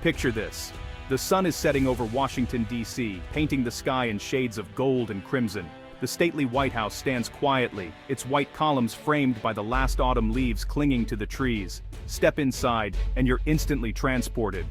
Picture this. The sun is setting over Washington, D.C., painting the sky in shades of gold and crimson. The stately White House stands quietly, its white columns framed by the last autumn leaves clinging to the trees. Step inside, and you're instantly transported.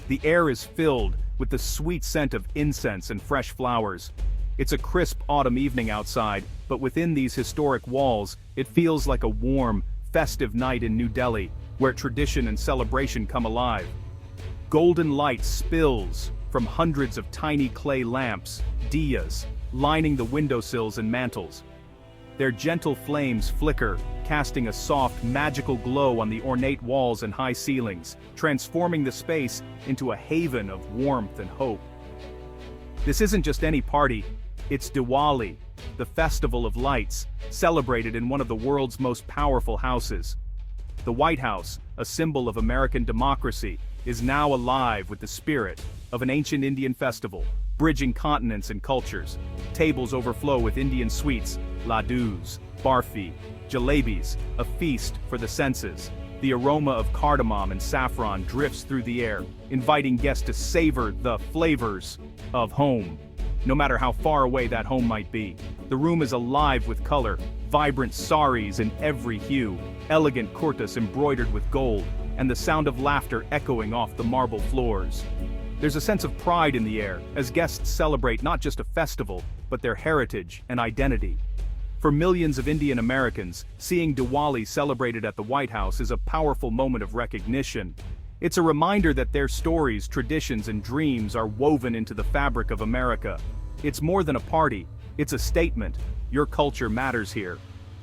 The air is filled with the sweet scent of incense and fresh flowers. It's a crisp autumn evening outside, but within these historic walls, it feels like a warm, festive night in New Delhi, where tradition and celebration come alive. Golden light spills from hundreds of tiny clay lamps, diyas, lining the windowsills and mantels. Their gentle flames flicker, casting a soft, magical glow on the ornate walls and high ceilings, transforming the space into a haven of warmth and hope. This isn't just any party, it's Diwali, the festival of lights, celebrated in one of the world's most powerful houses. The White House, a symbol of American democracy, is now alive with the spirit of an ancient Indian festival, bridging continents and cultures. Tables overflow with Indian sweets, laddus, barfi, jalebis, a feast for the senses. The aroma of cardamom and saffron drifts through the air, inviting guests to savor the flavors of home, no matter how far away that home might be. The room is alive with color, vibrant saris in every hue, elegant kurtas embroidered with gold, and the sound of laughter echoing off the marble floors. There's a sense of pride in the air, as guests celebrate not just a festival, but their heritage and identity. For millions of Indian Americans, seeing Diwali celebrated at the White House is a powerful moment of recognition. It's a reminder that their stories, traditions, and dreams are woven into the fabric of America. It's more than a party, it's a statement. Your culture matters here.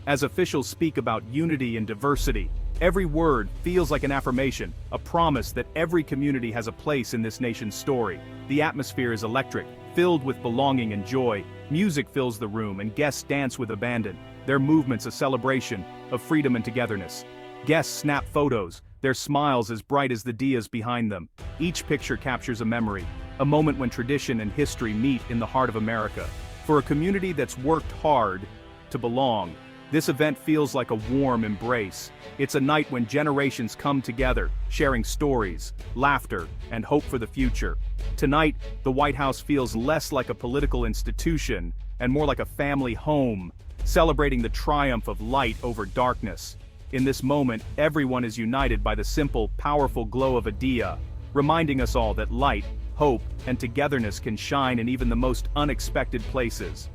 As officials speak about unity and diversity, every word feels like an affirmation, a promise that every community has a place in this nation's story. The atmosphere is electric, filled with belonging and joy. Music fills the room and guests dance with abandon, their movements a celebration of freedom and togetherness. Guests snap photos, their smiles as bright as the diyas behind them. Each picture captures a memory, a moment when tradition and history meet in the heart of America. For a community that's worked hard to belong, this event feels like a warm embrace. It's a night when generations come together, sharing stories, laughter, and hope for the future. Tonight, the White House feels less like a political institution and more like a family home, celebrating the triumph of light over darkness. In this moment, everyone is united by the simple, powerful glow of a diya, reminding us all that light, hope, and togetherness can shine in even the most unexpected places.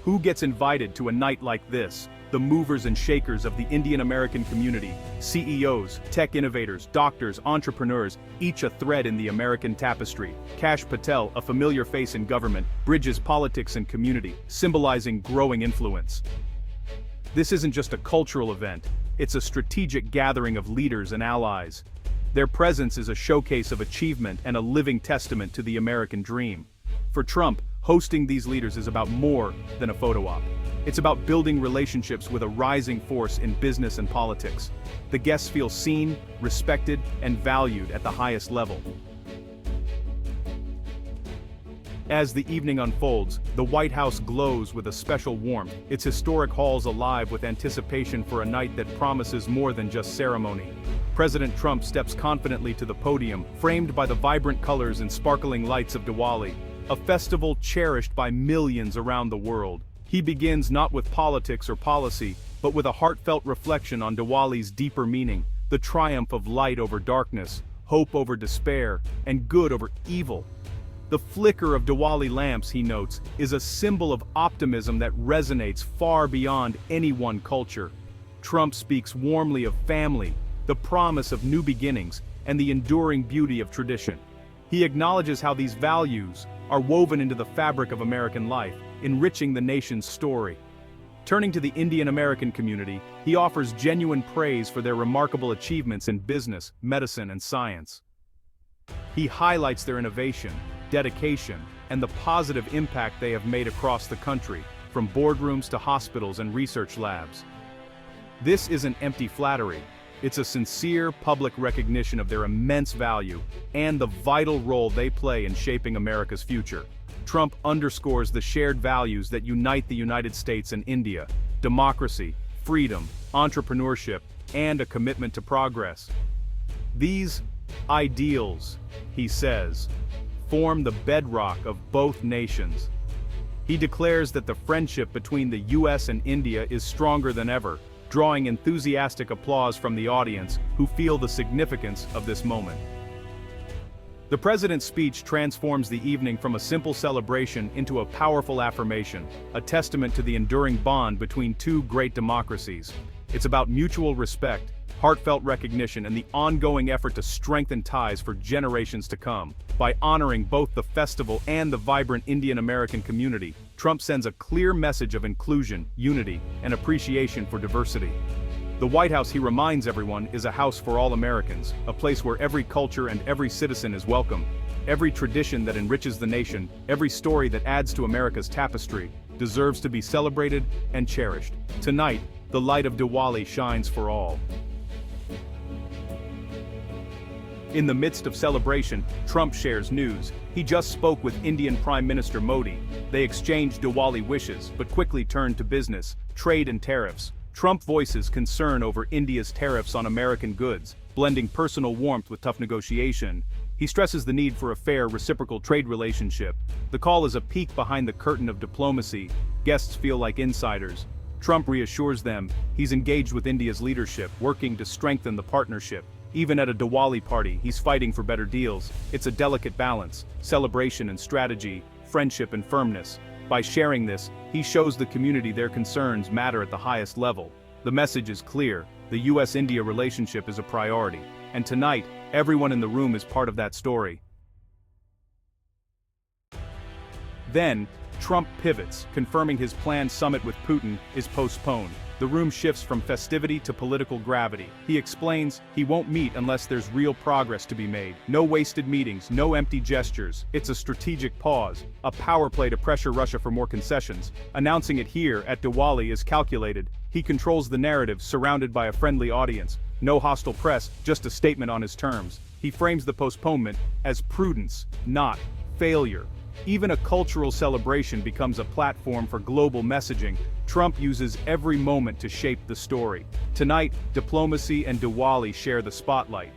Who gets invited to a night like this? The movers and shakers of the Indian American community, CEOs, tech innovators, doctors, entrepreneurs, each a thread in the American tapestry. Kash Patel, a familiar face in government, bridges politics and community, symbolizing growing influence. This isn't just a cultural event, it's a strategic gathering of leaders and allies. Their presence is a showcase of achievement and a living testament to the American dream. For Trump, hosting these leaders is about more than a photo op. It's about building relationships with a rising force in business and politics. The guests feel seen, respected, and valued at the highest level. As the evening unfolds, the White House glows with a special warmth, its historic halls alive with anticipation for a night that promises more than just ceremony. President Trump steps confidently to the podium, framed by the vibrant colors and sparkling lights of Diwali, a festival cherished by millions around the world. He begins not with politics or policy, but with a heartfelt reflection on Diwali's deeper meaning, the triumph of light over darkness, hope over despair, and good over evil. The flicker of Diwali lamps, he notes, is a symbol of optimism that resonates far beyond any one culture. Trump speaks warmly of family, the promise of new beginnings, and the enduring beauty of tradition. He acknowledges how these values are woven into the fabric of American life, enriching the nation's story. Turning to the Indian American community, he offers genuine praise for their remarkable achievements in business, medicine, and science. He highlights their innovation, dedication, and the positive impact they have made across the country, from boardrooms to hospitals and research labs. This isn't empty flattery. It's a sincere public recognition of their immense value and the vital role they play in shaping America's future. Trump underscores the shared values that unite the United States and India: democracy, freedom, entrepreneurship, and a commitment to progress. These ideals, he says, form the bedrock of both nations. He declares that the friendship between the U.S. and India is stronger than ever, drawing enthusiastic applause from the audience who feel the significance of this moment. The president's speech transforms the evening from a simple celebration into a powerful affirmation, a testament to the enduring bond between two great democracies. It's about mutual respect, heartfelt recognition, and the ongoing effort to strengthen ties for generations to come. By honoring both the festival and the vibrant Indian-American community, Trump sends a clear message of inclusion, unity, and appreciation for diversity. The White House, he reminds everyone, is a house for all Americans, a place where every culture and every citizen is welcome. Every tradition that enriches the nation, every story that adds to America's tapestry, deserves to be celebrated and cherished. Tonight, the light of Diwali shines for all. In the midst of celebration, Trump shares news. He just spoke with Indian Prime Minister Modi. They exchanged Diwali wishes, but quickly turned to business, trade and tariffs. Trump voices concern over India's tariffs on American goods, blending personal warmth with tough negotiation. He stresses the need for a fair, reciprocal trade relationship. The call is a peek behind the curtain of diplomacy. Guests feel like insiders. Trump reassures them he's engaged with India's leadership, working to strengthen the partnership. Even at a Diwali party, he's fighting for better deals. It's a delicate balance, celebration and strategy, friendship and firmness. By sharing this, he shows the community their concerns matter at the highest level. The message is clear: the U.S.-India relationship is a priority. And tonight, everyone in the room is part of that story. Then, Trump pivots, confirming his planned summit with Putin is postponed. The room shifts from festivity to political gravity. He explains he won't meet unless there's real progress to be made. No wasted meetings, no empty gestures. It's a strategic pause, a power play to pressure Russia for more concessions. Announcing it here at Diwali is calculated. He controls the narrative, surrounded by a friendly audience. No hostile press, just a statement on his terms. He frames the postponement as prudence, not failure. Even a cultural celebration becomes a platform for global messaging. Trump uses every moment to shape the story. Tonight, diplomacy and Diwali share the spotlight.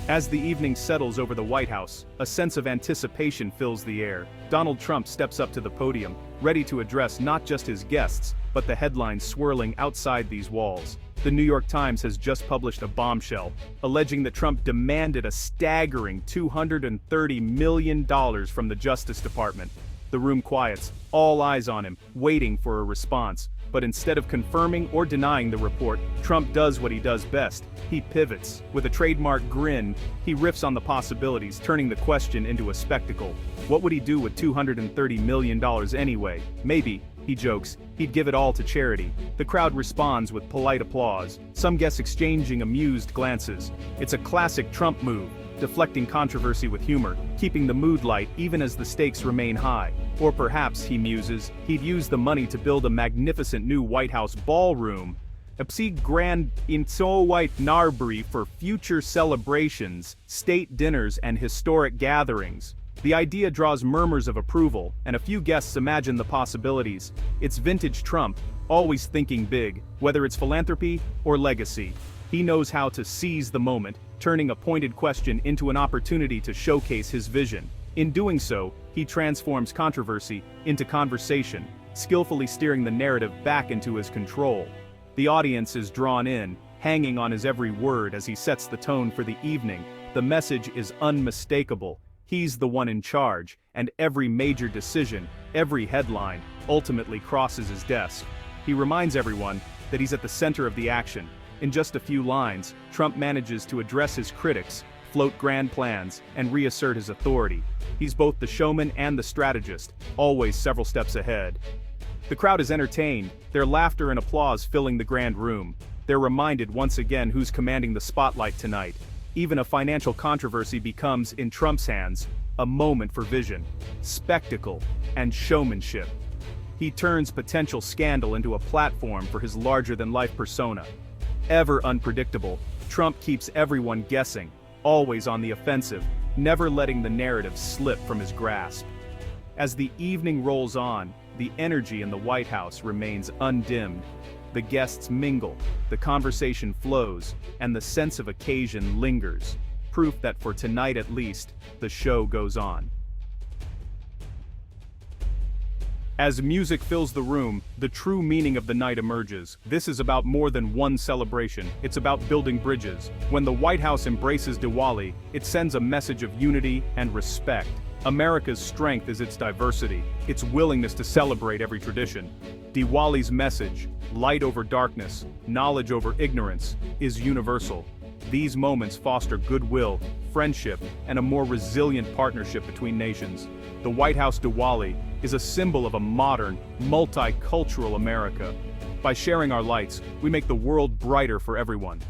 As the evening settles over the White House, a sense of anticipation fills the air. Donald Trump steps up to the podium, ready to address not just his guests, but the headlines swirling outside these walls. The New York Times has just published a bombshell, alleging that Trump demanded a staggering $230 million from the Justice Department. The room quiets, all eyes on him, waiting for a response. But instead of confirming or denying the report, Trump does what he does best. He pivots. With a trademark grin, he riffs on the possibilities, turning the question into a spectacle. What would he do with $230 million anyway? Maybe, he jokes, he'd give it all to charity. The crowd responds with polite applause, some guests exchanging amused glances. It's a classic Trump move, deflecting controversy with humor, keeping the mood light even as the stakes remain high. Or perhaps, he muses, he'd use the money to build a magnificent new White House ballroom. Ipsi Grand Inso White Narbri for future celebrations, state dinners and historic gatherings. The idea draws murmurs of approval, and a few guests imagine the possibilities. It's vintage Trump, always thinking big, whether it's philanthropy or legacy. He knows how to seize the moment, turning a pointed question into an opportunity to showcase his vision. In doing so, he transforms controversy into conversation, skillfully steering the narrative back into his control. The audience is drawn in, hanging on his every word as he sets the tone for the evening. The message is unmistakable. He's the one in charge, and every major decision, every headline, ultimately crosses his desk. He reminds everyone that he's at the center of the action. In just a few lines, Trump manages to address his critics, float grand plans, and reassert his authority. He's both the showman and the strategist, always several steps ahead. The crowd is entertained, their laughter and applause filling the grand room. They're reminded once again who's commanding the spotlight tonight. Even a financial controversy becomes, in Trump's hands, a moment for vision, spectacle, and showmanship. He turns potential scandal into a platform for his larger-than-life persona. Ever unpredictable, Trump keeps everyone guessing, always on the offensive, never letting the narrative slip from his grasp. As the evening rolls on, the energy in the White House remains undimmed. The guests mingle, the conversation flows, and the sense of occasion lingers. Proof that for tonight at least, the show goes on. As music fills the room, the true meaning of the night emerges. This is about more than one celebration, it's about building bridges. When the White House embraces Diwali, it sends a message of unity and respect. America's strength is its diversity, its willingness to celebrate every tradition. Diwali's message, light over darkness, knowledge over ignorance, is universal. These moments foster goodwill, friendship, and a more resilient partnership between nations. The White House Diwali is a symbol of a modern, multicultural America. By sharing our lights, we make the world brighter for everyone.